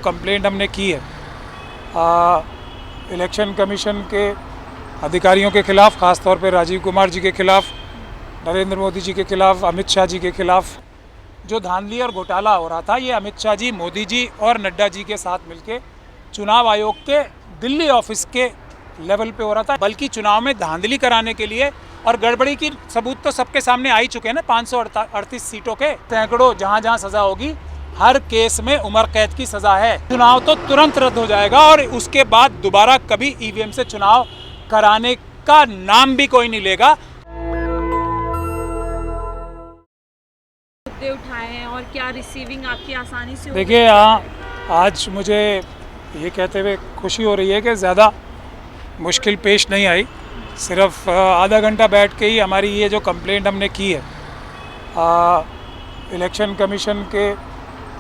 Complaint हमने की है इलेक्शन कमीशन के अधिकारियों के खिलाफ, ख़ास तौर पे राजीव कुमार जी के खिलाफ, नरेंद्र मोदी जी के खिलाफ, अमित शाह जी के खिलाफ जो धांधली और घोटाला हो रहा था, ये अमित शाह जी, मोदी जी और नड्डा जी के साथ मिलके चुनाव आयोग के दिल्ली ऑफिस के लेवल पे हो रहा था। बल्कि चुनाव में धांधली कराने के लिए और गड़बड़ी की सबूत तो सबके सामने आ ही चुके हैं ना। 538 सीटों के सैकड़ों जहां जहां सजा होगी, हर केस में उम्र कैद की सजा है। चुनाव तो तुरंत रद्द हो जाएगा और उसके बाद दोबारा कभी ईवीएम से चुनाव कराने का नाम भी कोई नहीं लेगा। मुद्दे उठाए हैं और क्या रिसीविंग आपकी आसानी से देखिए, आज मुझे ये कहते हुए खुशी हो रही है कि ज़्यादा मुश्किल पेश नहीं आई। सिर्फ आधा घंटा बैठ के ही हमारी ये जो कंप्लेंट हमने की है इलेक्शन कमीशन के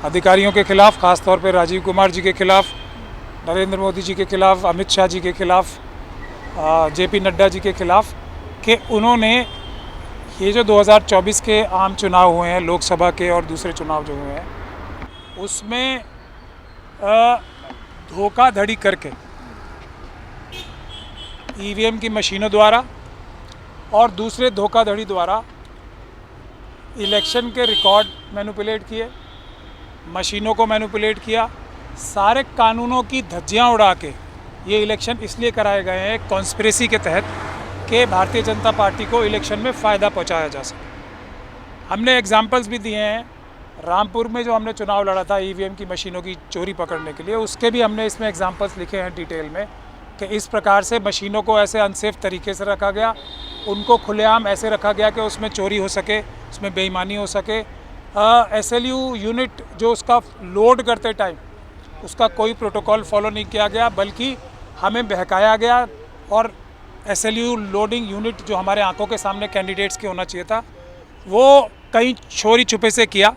अधिकारियों के खिलाफ, ख़ास तौर पे राजीव कुमार जी के खिलाफ, नरेंद्र मोदी जी के खिलाफ, अमित शाह जी के खिलाफ, जेपी नड्डा जी के खिलाफ, कि उन्होंने ये जो 2024 के आम चुनाव हुए हैं, लोकसभा के और दूसरे चुनाव जो हुए हैं, उसमें धोखाधड़ी करके ईवीएम की मशीनों द्वारा और दूसरे धोखाधड़ी द्वारा इलेक्शन के रिकॉर्ड मैनिपुलेट किए, मशीनों को मैनिपुलेट किया। सारे कानूनों की धज्जियां उड़ा के ये इलेक्शन इसलिए कराए गए हैं कॉन्स्पिरेसी के तहत कि भारतीय जनता पार्टी को इलेक्शन में फ़ायदा पहुंचाया जा सके। हमने एग्जाम्पल्स भी दिए हैं। रामपुर में जो हमने चुनाव लड़ा था ईवीएम की मशीनों की चोरी पकड़ने के लिए, उसके भी हमने इसमें एग्जाम्पल्स लिखे हैं डिटेल में कि इस प्रकार से मशीनों को ऐसे अनसेफ तरीके से रखा गया, उनको खुलेआम ऐसे रखा गया कि उसमें चोरी हो सके, उसमें बेईमानी हो सके। SLU यूनिट जो उसका लोड करते टाइम उसका कोई प्रोटोकॉल फॉलो नहीं किया गया, बल्कि हमें बहकाया गया और SLU लोडिंग यूनिट जो हमारे आंखों के सामने कैंडिडेट्स के होना चाहिए था, वो कहीं चोरी छुपे से किया।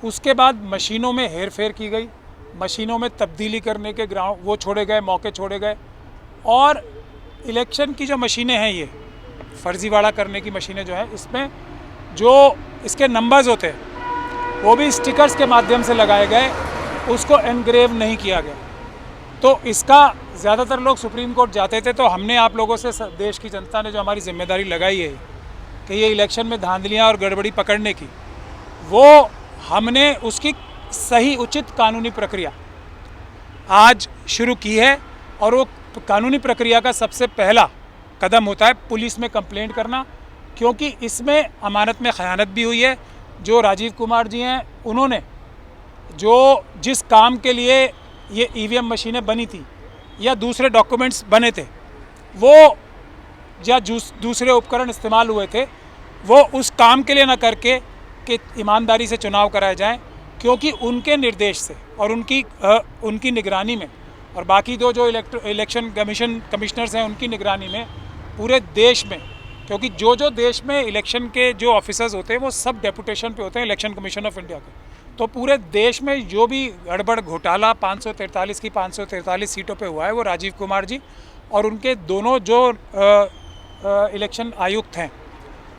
उसके बाद मशीनों में हेर फेर की गई, मशीनों में तब्दीली करने के ग्राउंड वो छोड़े गए, मौके छोड़े गए। और इलेक्शन की जो मशीनें हैं, ये फर्जीवाड़ा करने की मशीनें जो हैं, इसमें जो इसके नंबर्स होते हैं वो भी स्टिकर्स के माध्यम से लगाए गए, उसको एनग्रेव नहीं किया गया। तो इसका ज़्यादातर लोग सुप्रीम कोर्ट जाते थे, तो हमने आप लोगों से, देश की जनता ने जो हमारी जिम्मेदारी लगाई है कि ये इलेक्शन में धांधलियाँ और गड़बड़ी पकड़ने की, वो हमने उसकी सही उचित कानूनी प्रक्रिया आज शुरू की है। और वो कानूनी प्रक्रिया का सबसे पहला कदम होता है पुलिस में कंप्लेंट करना, क्योंकि इसमें अमानत में खयानत भी हुई है। जो राजीव कुमार जी हैं, उन्होंने जो जिस काम के लिए ये ईवीएम मशीनें बनी थी या दूसरे डॉक्यूमेंट्स बने थे, वो या दूसरे उपकरण इस्तेमाल हुए थे, वो उस काम के लिए ना करके कि ईमानदारी से चुनाव कराए जाएं, क्योंकि उनके निर्देश से और उनकी निगरानी में, और बाकी जो इलेक्शन कमिश्नर्स हैं उनकी निगरानी में पूरे देश में, क्योंकि जो देश में इलेक्शन के जो ऑफिसर्स होते हैं वो सब डेपुटेशन पे होते हैं इलेक्शन कमीशन ऑफ इंडिया के, तो पूरे देश में जो भी गड़बड़ घोटाला 543 की 543 सीटों पे हुआ है, वो राजीव कुमार जी और उनके दोनों जो इलेक्शन आयुक्त हैं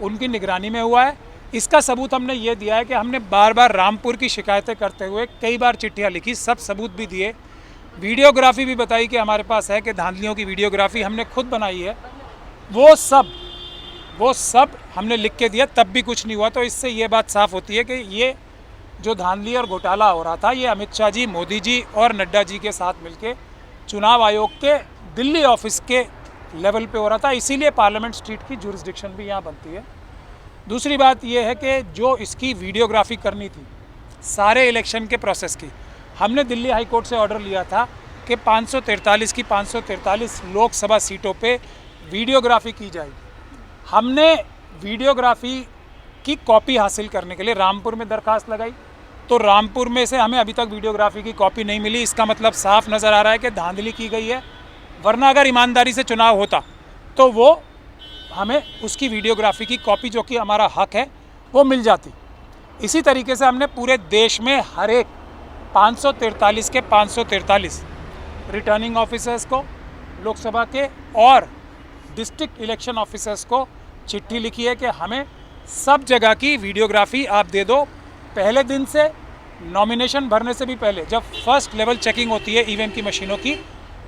उनकी निगरानी में हुआ है। इसका सबूत हमने ये दिया है कि हमने बार बार रामपुर की शिकायतें करते हुए कई बार चिट्ठियाँ लिखी, सब सबूत भी दिए, वीडियोग्राफी भी बताई कि हमारे पास है, कि धांधलियों की वीडियोग्राफी हमने खुद बनाई है। वो सब हमने लिख के दिया, तब भी कुछ नहीं हुआ। तो इससे ये बात साफ़ होती है कि ये जो धांधली और घोटाला हो रहा था, ये अमित शाह जी, मोदी जी और नड्डा जी के साथ मिलके चुनाव आयोग के दिल्ली ऑफिस के लेवल पे हो रहा था। इसीलिए पार्लियामेंट स्ट्रीट की जुरिस्डिक्शन भी यहाँ बनती है। दूसरी बात ये है कि जो इसकी वीडियोग्राफी करनी थी सारे इलेक्शन के प्रोसेस की, हमने दिल्ली हाई कोर्ट से ऑर्डर लिया था कि 543 की 543 लोकसभा सीटों पे वीडियोग्राफी की जाएगी। हमने वीडियोग्राफी की कॉपी हासिल करने के लिए रामपुर में दरखास्त लगाई, तो रामपुर में से हमें अभी तक वीडियोग्राफी की कॉपी नहीं मिली। इसका मतलब साफ नज़र आ रहा है कि धांधली की गई है, वरना अगर ईमानदारी से चुनाव होता तो वो हमें उसकी वीडियोग्राफी की कॉपी, जो कि हमारा हक है, वो मिल जाती। इसी तरीके से हमने पूरे देश में हर एक 543 के 543 रिटर्निंग ऑफिसर्स को, लोकसभा के और डिस्ट्रिक्ट इलेक्शन ऑफिसर्स को चिट्ठी लिखी है कि हमें सब जगह की वीडियोग्राफी आप दे दो, पहले दिन से नॉमिनेशन भरने से भी पहले जब फर्स्ट लेवल चेकिंग होती है ईवीएम की मशीनों की,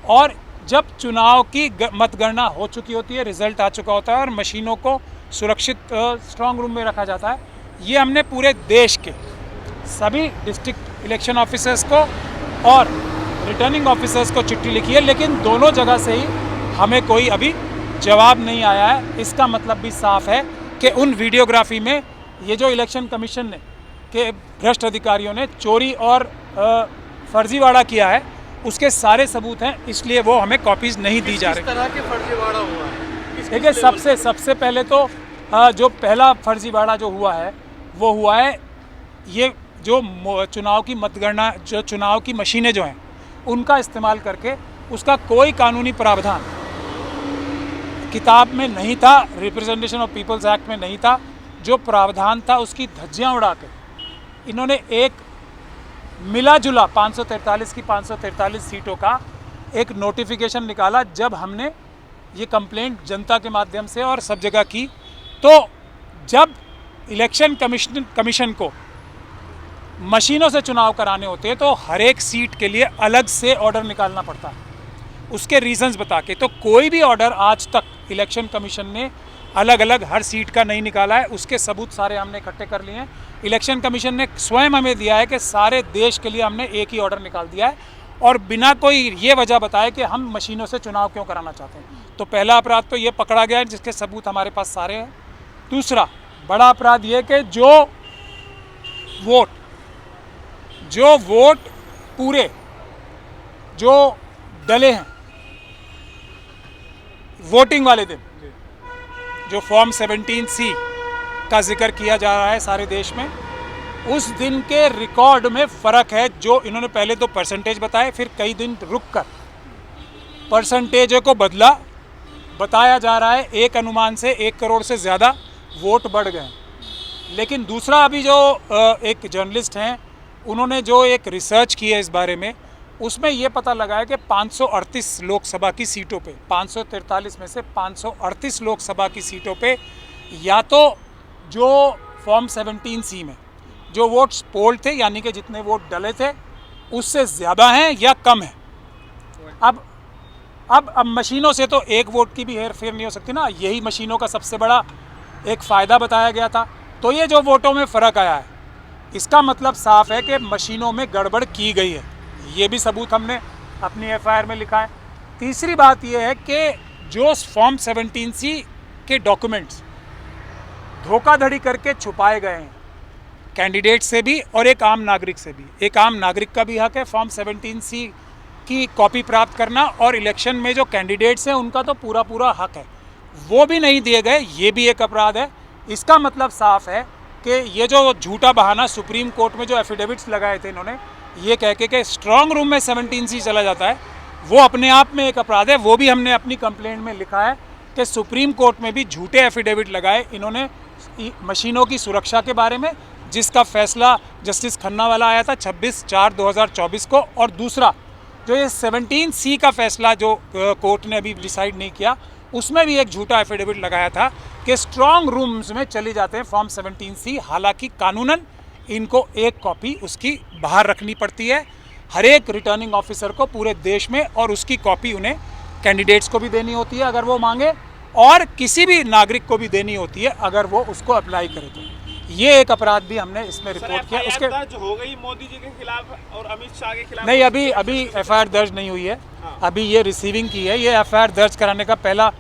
और जब चुनाव की मतगणना हो चुकी होती है, रिजल्ट आ चुका होता है और मशीनों को सुरक्षित स्ट्रांग रूम में रखा जाता है, ये हमने पूरे देश के सभी डिस्ट्रिक्ट इलेक्शन ऑफिसर्स को और रिटर्निंग ऑफिसर्स को चिट्ठी लिखी है, लेकिन दोनों जगह से ही हमें कोई अभी जवाब नहीं आया है। इसका मतलब भी साफ है कि उन वीडियोग्राफी में ये जो इलेक्शन कमीशन ने के भ्रष्ट अधिकारियों ने चोरी और फर्जीवाड़ा किया है, उसके सारे सबूत हैं, इसलिए वो हमें कॉपीज़ नहीं दी जा रही। किस तरह के फर्जीवाड़ा हुआ है? देखिए, सबसे पहले तो जो पहला फर्जीवाड़ा जो हुआ है वो हुआ है ये जो चुनाव की मतगणना, जो चुनाव की मशीनें जो हैं उनका इस्तेमाल करके उसका कोई कानूनी प्रावधान किताब में नहीं था, रिप्रेजेंटेशन ऑफ पीपल्स एक्ट में नहीं था। जो प्रावधान था उसकी धज्जियां उड़ा के इन्होंने एक मिला जुला 543 की 543 सीटों का एक नोटिफिकेशन निकाला। जब हमने ये कंप्लेंट जनता के माध्यम से और सब जगह की, तो जब इलेक्शन कमीशन को मशीनों से चुनाव कराने होते हैं तो हर एक सीट के लिए अलग से ऑर्डर निकालना पड़ता है, उसके रीजंस बता के। तो कोई भी ऑर्डर आज तक इलेक्शन कमीशन ने अलग अलग हर सीट का नहीं निकाला है। उसके सबूत सारे हमने इकट्ठे कर लिए हैं। इलेक्शन कमीशन ने स्वयं हमें दिया है कि सारे देश के लिए हमने एक ही ऑर्डर निकाल दिया है, और बिना कोई ये वजह बताए कि हम मशीनों से चुनाव क्यों कराना चाहते हैं। तो पहला अपराध तो ये पकड़ा गया है, जिसके सबूत हमारे पास सारे हैं। दूसरा बड़ा अपराध ये कि जो वोट पूरे जो डले हैं वोटिंग वाले दिन, जो फॉर्म 17C का जिक्र किया जा रहा है सारे देश में, उस दिन के रिकॉर्ड में फ़र्क है। जो इन्होंने पहले तो परसेंटेज बताए, फिर कई दिन रुक कर परसेंटेजों को बदला, बताया जा रहा है एक अनुमान से 1 करोड़ से ज़्यादा वोट बढ़ गए। लेकिन दूसरा, अभी जो एक जर्नलिस्ट हैं उन्होंने जो एक रिसर्च की है इस बारे में, उसमें ये पता लगा है कि 538 लोकसभा की सीटों पे, 543 में से 538 लोकसभा की सीटों पे या तो जो फॉर्म 17C में जो वोट्स पोल थे, यानी कि जितने वोट डले थे उससे ज़्यादा हैं या कम है। अब मशीनों से तो एक वोट की भी हेर फेर नहीं हो सकती ना, यही मशीनों का सबसे बड़ा एक फ़ायदा बताया गया था। तो ये जो वोटों में फ़र्क आया है, इसका मतलब साफ है कि मशीनों में गड़बड़ की गई है। ये भी सबूत हमने अपनी FIR में लिखा है। तीसरी बात यह है कि जो फॉर्म 17C के डॉक्यूमेंट्स धोखाधड़ी करके छुपाए गए हैं, कैंडिडेट से भी और एक आम नागरिक से भी। एक आम नागरिक का भी हक है फॉर्म 17C की कॉपी प्राप्त करना, और इलेक्शन में जो कैंडिडेट्स हैं उनका तो पूरा हक है, वो भी नहीं दिए गए। ये भी एक अपराध है। इसका मतलब साफ है कि ये जो झूठा बहाना सुप्रीम कोर्ट में जो एफिडेविट्स लगाए थे इन्होंने, ये कह के कि स्ट्रांग रूम में 17C चला जाता है, वो अपने आप में एक अपराध है। वो भी हमने अपनी कंप्लेंट में लिखा है कि सुप्रीम कोर्ट में भी झूठे एफिडेविट लगाए इन्होंने मशीनों की सुरक्षा के बारे में, जिसका फैसला जस्टिस खन्ना वाला आया था 26/4/2024 को। और दूसरा जो ये 17C का फैसला जो कोर्ट ने अभी डिसाइड नहीं किया, उसमें भी एक झूठा एफिडेविट लगाया था कि स्ट्रांग रूम्स में चली जाते हैं फॉर्म 17C। हालांकि कानूनन इनको एक कॉपी उसकी बाहर रखनी पड़ती है हर एक रिटर्निंग ऑफिसर को पूरे देश में, और उसकी कॉपी उन्हें कैंडिडेट्स को भी देनी होती है अगर वो मांगे, और किसी भी नागरिक को भी देनी होती है अगर वो उसको अप्लाई करे। तो ये एक अपराध भी हमने इसमें रिपोर्ट किया। उसके दर्ज हो गई मोदी जी के खिलाफ और अमित शाह के खिलाफ? नहीं, अभी FIR दर्ज नहीं हुई है। अभी ये रिसीविंग की है। ये FIR दर्ज कराने का पहला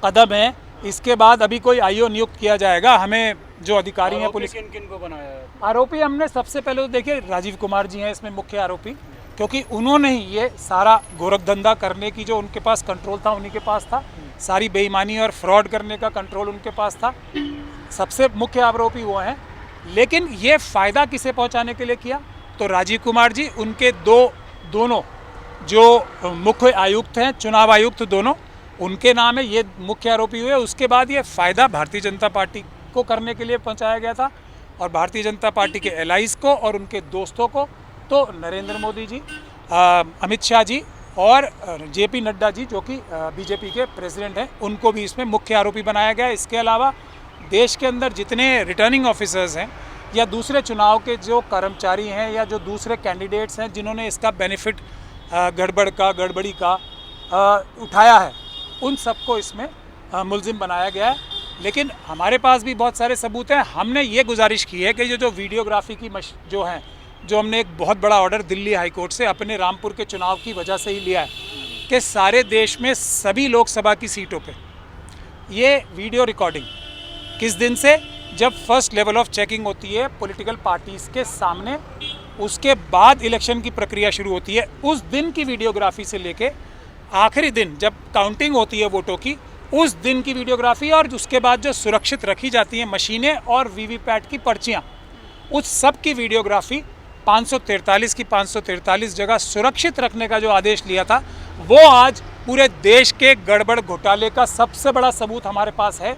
कदम है। इसके बाद अभी कोई IO नियुक्त किया जाएगा। हमें जो अधिकारी हैं पुलिस, किन को बनाया है? आरोपी हमने सबसे पहले तो देखिए राजीव कुमार जी हैं इसमें मुख्य आरोपी, क्योंकि उन्होंने ही ये सारा गोरखधंधा करने की जो उनके पास कंट्रोल था उन्हीं के पास था। सारी बेईमानी और फ्रॉड करने का कंट्रोल उनके पास था। सबसे मुख्य आरोपी वो हैं। लेकिन ये फ़ायदा किसे पहुंचाने के लिए किया? तो राजीव कुमार जी, उनके दोनों जो मुख्य आयुक्त हैं, चुनाव आयुक्त दोनों, उनके नाम है, ये मुख्य आरोपी हुए। उसके बाद ये फ़ायदा भारतीय जनता पार्टी को करने के लिए पहुंचाया गया था, और भारतीय जनता पार्टी के एलाइज को और उनके दोस्तों को। तो नरेंद्र मोदी जी, अमित शाह जी और JP नड्डा जी जो कि BJP के प्रेसिडेंट हैं, उनको भी इसमें मुख्य आरोपी बनाया गया। इसके अलावा देश के अंदर जितने रिटर्निंग ऑफिसर्स हैं या दूसरे चुनाव के जो कर्मचारी हैं या जो दूसरे कैंडिडेट्स हैं जिन्होंने इसका बेनिफिट गड़बड़ी का उठाया है, उन सबको इसमें मुलजिम बनाया गया है। लेकिन हमारे पास भी बहुत सारे सबूत हैं। हमने ये गुजारिश की है कि ये जो वीडियोग्राफी की जो हैं, जो हमने एक बहुत बड़ा ऑर्डर दिल्ली हाई कोर्ट से अपने रामपुर के चुनाव की वजह से ही लिया है कि सारे देश में सभी लोकसभा की सीटों पे ये वीडियो रिकॉर्डिंग किस दिन से, जब फर्स्ट लेवल ऑफ चेकिंग होती है पॉलिटिकल पार्टीज़ के सामने, उसके बाद इलेक्शन की प्रक्रिया शुरू होती है, उस दिन की वीडियोग्राफी से लेके आखिरी दिन जब काउंटिंग होती है वोटों की, उस दिन की वीडियोग्राफी और उसके बाद जो सुरक्षित रखी जाती हैं मशीनें और वीवीपैट की पर्चियाँ, उस सब की वीडियोग्राफी 543 की 543 जगह सुरक्षित रखने का जो आदेश लिया था, वो आज पूरे देश के गड़बड़ घोटाले का सबसे बड़ा सबूत हमारे पास है,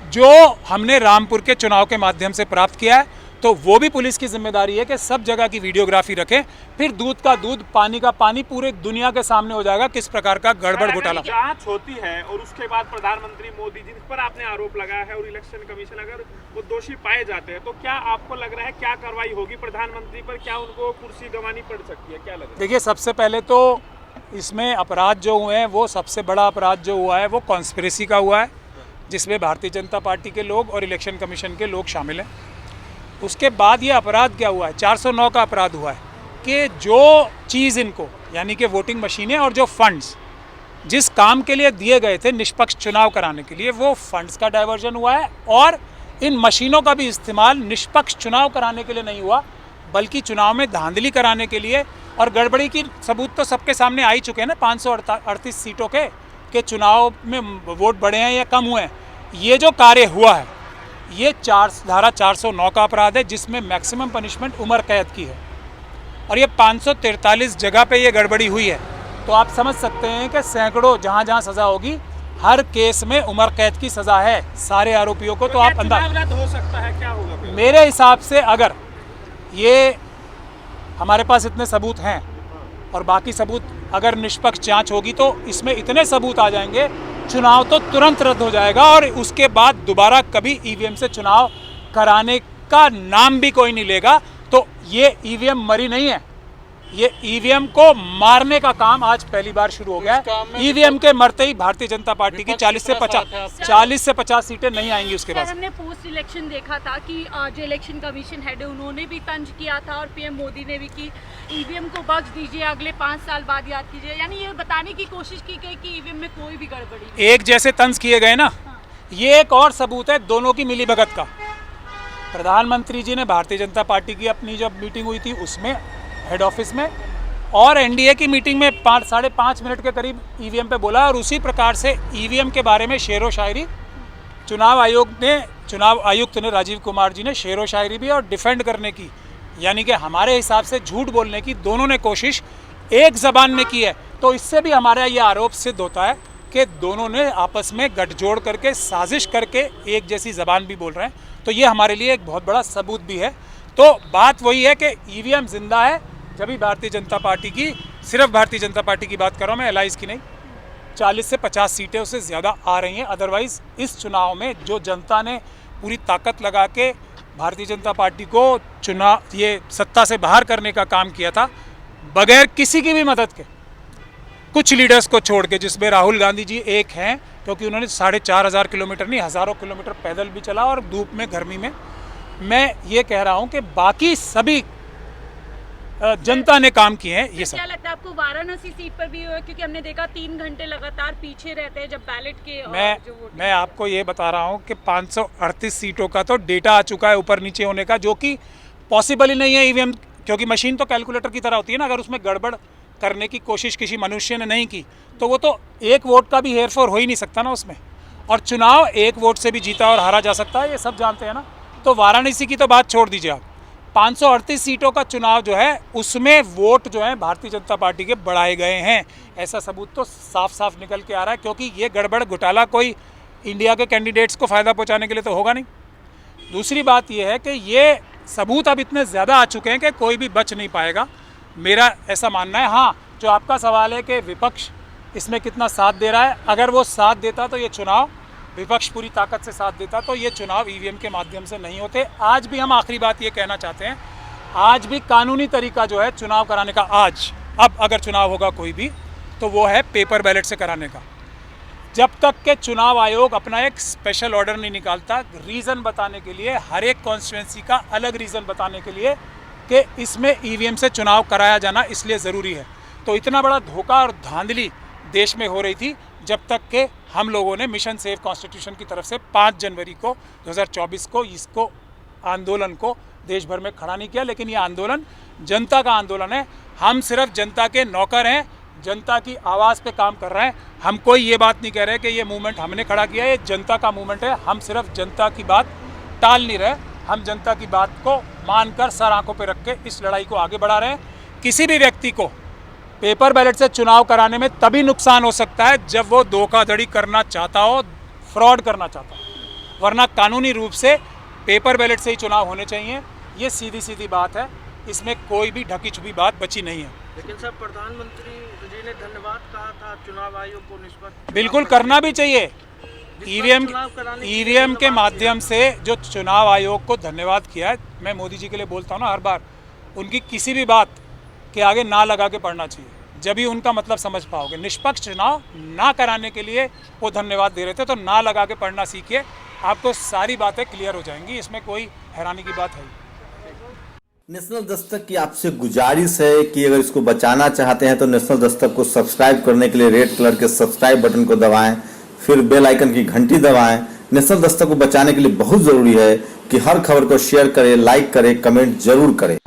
जो हमने रामपुर के चुनाव के माध्यम से प्राप्त किया है। तो वो भी पुलिस की जिम्मेदारी है कि सब जगह की वीडियोग्राफी रखें, फिर दूध का दूध पानी का पानी पूरे दुनिया के सामने हो जाएगा किस प्रकार का गड़बड़ घोटाला। जांच होती है और उसके बाद प्रधानमंत्री मोदी जिन पर आपने आरोप लगाया है और इलेक्शन कमीशन अगर वो दोषी पाए जाते हैं, तो क्या आपको लग रहा है क्या कार्रवाई होगी प्रधानमंत्री पर? क्या उनको कुर्सी गंवानी पड़ सकती है? क्या लग रहा है? देखिए, सबसे पहले तो इसमें अपराध जो हुए हैं, वो सबसे बड़ा अपराध जो हुआ है वो कॉन्स्पिरेसी का हुआ है, जिसमें भारतीय जनता पार्टी के लोग और इलेक्शन कमीशन के लोग शामिल हैं। उसके बाद ये अपराध क्या हुआ है, 409 का अपराध हुआ है कि जो चीज़ इनको, यानी कि वोटिंग मशीनें और जो फंड्स जिस काम के लिए दिए गए थे निष्पक्ष चुनाव कराने के लिए, वो फंड्स का डाइवर्जन हुआ है और इन मशीनों का भी इस्तेमाल निष्पक्ष चुनाव कराने के लिए नहीं हुआ, बल्कि चुनाव में धांधली कराने के लिए। और गड़बड़ी की सबूत तो सबके सामने आ ही चुके हैं ना, 538 सीटों के चुनाव में वोट बढ़े हैं या कम हुए हैं। ये जो कार्य हुआ है ये धारा 409 का अपराध है, जिसमें मैक्सिमम पनिशमेंट उम्र कैद की है, और ये 543 जगह पे ये गड़बड़ी हुई है। तो आप समझ सकते हैं कि सैकड़ों जहाँ जहाँ सज़ा होगी, हर केस में उम्र कैद की सज़ा है सारे आरोपियों को। तो आप अंदाज हो सकता है क्या होगा फिर? मेरे हिसाब से अगर ये हमारे पास इतने सबूत हैं और बाकी सबूत अगर निष्पक्ष जांच होगी तो इसमें इतने सबूत आ जाएंगे, चुनाव तो तुरंत रद्द हो जाएगा और उसके बाद दोबारा कभी ईवीएम से चुनाव कराने का नाम भी कोई नहीं लेगा। तो ये ईवीएम मरी नहीं है, ये ईवीएम को मारने का काम आज पहली बार शुरू हो गया है। ईवीएम के मरते ही भारतीय जनता पार्टी की 40 से 50 सीटें नहीं आएंगी उसके बाद। हमने पोस्ट इलेक्शन देखा था कि जो इलेक्शन कमीशन हेड है उन्होंने भी तंज किया था और पीएम मोदी ने भी कि ईवीएम को बख्श दीजिए, अगले 5 साल बाद याद कीजिए, यानी ये बताने की कोशिश की गई कि ईवीएम में कोई भी गड़बड़ी। एक जैसे तंज किए गए ना, ये एक और सबूत है दोनों की मिलीभगत का। प्रधानमंत्री जी ने भारतीय जनता पार्टी की अपनी जब मीटिंग हुई थी उसमें हेड ऑफिस में, और एनडीए की मीटिंग में 5.5 मिनट के करीब ईवीएम पे बोला, और उसी प्रकार से ईवीएम के बारे में शेरो शायरी चुनाव आयुक्त ने राजीव कुमार जी ने शेरो शायरी भी और डिफेंड करने की, यानी कि हमारे हिसाब से झूठ बोलने की दोनों ने कोशिश एक ज़बान में की है। तो इससे भी हमारा ये आरोप सिद्ध होता है कि दोनों ने आपस में गठजोड़ करके साजिश करके एक जैसी ज़बान भी बोल रहे हैं। तो ये हमारे लिए एक बहुत बड़ा सबूत भी है। तो बात वही है कि ईवीएम जिंदा है जब भी भारतीय जनता पार्टी की, सिर्फ भारतीय जनता पार्टी की बात कर रहा हूँ मैं, एलाइज की नहीं, 40 से 50 सीटें उससे ज़्यादा आ रही हैं। अदरवाइज़ इस चुनाव में जो जनता ने पूरी ताकत लगा के भारतीय जनता पार्टी को ये सत्ता से बाहर करने का काम किया था, बगैर किसी की भी मदद के, कुछ लीडर्स को छोड़ के, जिसमें राहुल गांधी जी एक हैं, क्योंकि उन्होंने 4,500 किलोमीटर नहीं हज़ारों किलोमीटर पैदल भी चला और धूप में गर्मी में। मैं ये कह रहा हूँ कि बाकी सभी जनता ने काम किए हैं। ये सब क्या लगता है आपको वाराणसी सीट पर भी हुआ, क्योंकि हमने देखा 3 घंटे लगातार पीछे रहते हैं जब बैलेट के मैं आपको ये बता रहा हूँ कि 538 सीटों का तो डेटा आ चुका है ऊपर नीचे होने का, जो कि पॉसिबल ही नहीं है ईवीएम, क्योंकि मशीन तो कैलकुलेटर की तरह होती है ना, अगर उसमें गड़बड़ करने की कोशिश किसी मनुष्य ने नहीं की तो वो तो एक वोट का भी हेरफेर हो ही नहीं सकता ना उसमें, और चुनाव एक वोट से भी जीता और हारा जा सकता है, ये सब जानते हैं ना। तो वाराणसी की तो बात छोड़ दीजिए आप, 538 सीटों का चुनाव जो है उसमें वोट जो है भारतीय जनता पार्टी के बढ़ाए गए हैं, ऐसा सबूत तो साफ साफ निकल के आ रहा है। क्योंकि ये गड़बड़ घोटाला कोई इंडिया के कैंडिडेट्स को फ़ायदा पहुंचाने के लिए तो होगा नहीं। दूसरी बात ये है कि ये सबूत अब इतने ज़्यादा आ चुके हैं कि कोई भी बच नहीं पाएगा, मेरा ऐसा मानना है। हाँ, जो आपका सवाल है कि विपक्ष इसमें कितना साथ दे रहा है, अगर वो साथ देता तो ये चुनाव विपक्ष पूरी ताकत से साथ देता तो ये चुनाव ईवीएम के माध्यम से नहीं होते। आज भी हम आखिरी बात ये कहना चाहते हैं, आज भी कानूनी तरीका जो है चुनाव कराने का, आज अब अगर चुनाव होगा कोई भी तो वो है पेपर बैलेट से कराने का। जब तक के चुनाव आयोग अपना एक स्पेशल ऑर्डर नहीं निकालता रीज़न बताने के लिए, हर एक कॉन्स्टिट्यूंसी का अलग रीज़न बताने के लिए कि इसमें ईवीएम से चुनाव कराया जाना इसलिए ज़रूरी है, तो इतना बड़ा धोखा और धांधली देश में हो रही थी जब तक के हम लोगों ने मिशन सेव कॉन्स्टिट्यूशन की तरफ से 5 जनवरी को 2024 को इसको आंदोलन को देश भर में खड़ा नहीं किया। लेकिन ये आंदोलन जनता का आंदोलन है, हम सिर्फ जनता के नौकर हैं, जनता की आवाज़ पे काम कर रहे हैं। हम कोई ये बात नहीं कह रहे कि ये मूवमेंट हमने खड़ा किया है, ये जनता का मूवमेंट है। हम सिर्फ जनता की बात टाल नहीं रहे, हम जनता की बात को मानकर सर आंखों पे रख के इस लड़ाई को आगे बढ़ा रहे हैं। किसी भी व्यक्ति को पेपर बैलेट से चुनाव कराने में तभी नुकसान हो सकता है जब वो धोखाधड़ी करना चाहता हो, फ्रॉड करना चाहता हो, वरना कानूनी रूप से पेपर बैलेट से ही चुनाव होने चाहिए। ये सीधी सीधी बात है, इसमें कोई भी ढकी छुपी बात बची नहीं है। लेकिन सर प्रधानमंत्री जी ने धन्यवाद कहा था चुनाव आयोग को निष्पक्ष, बिल्कुल करना भी चाहिए। ईवीएम के माध्यम से जो चुनाव आयोग को धन्यवाद किया है, मैं मोदी जी के लिए बोलता हूँ ना हर बार, उनकी किसी भी बात के आगे ना लगा के पढ़ना चाहिए, जब ही उनका मतलब समझ पाओगे। निष्पक्ष चुनाव ना कराने के लिए वो धन्यवाद दे रहे थे, तो ना लगा के पढ़ना सीखिए, आपको सारी बातें क्लियर हो जाएंगी, इसमें कोई हैरानी की बात है ही। नेशनल दस्तक की आपसे गुजारिश है कि अगर इसको बचाना चाहते हैं तो नेशनल दस्तक को सब्सक्राइब करने के लिए रेड कलर के सब्सक्राइब बटन को दबाएं, फिर बेल आइकन की घंटी दबाएं। नेशनल दस्तक को बचाने के लिए बहुत जरूरी है कि हर खबर को शेयर करें, लाइक करें, कमेंट जरूर करें।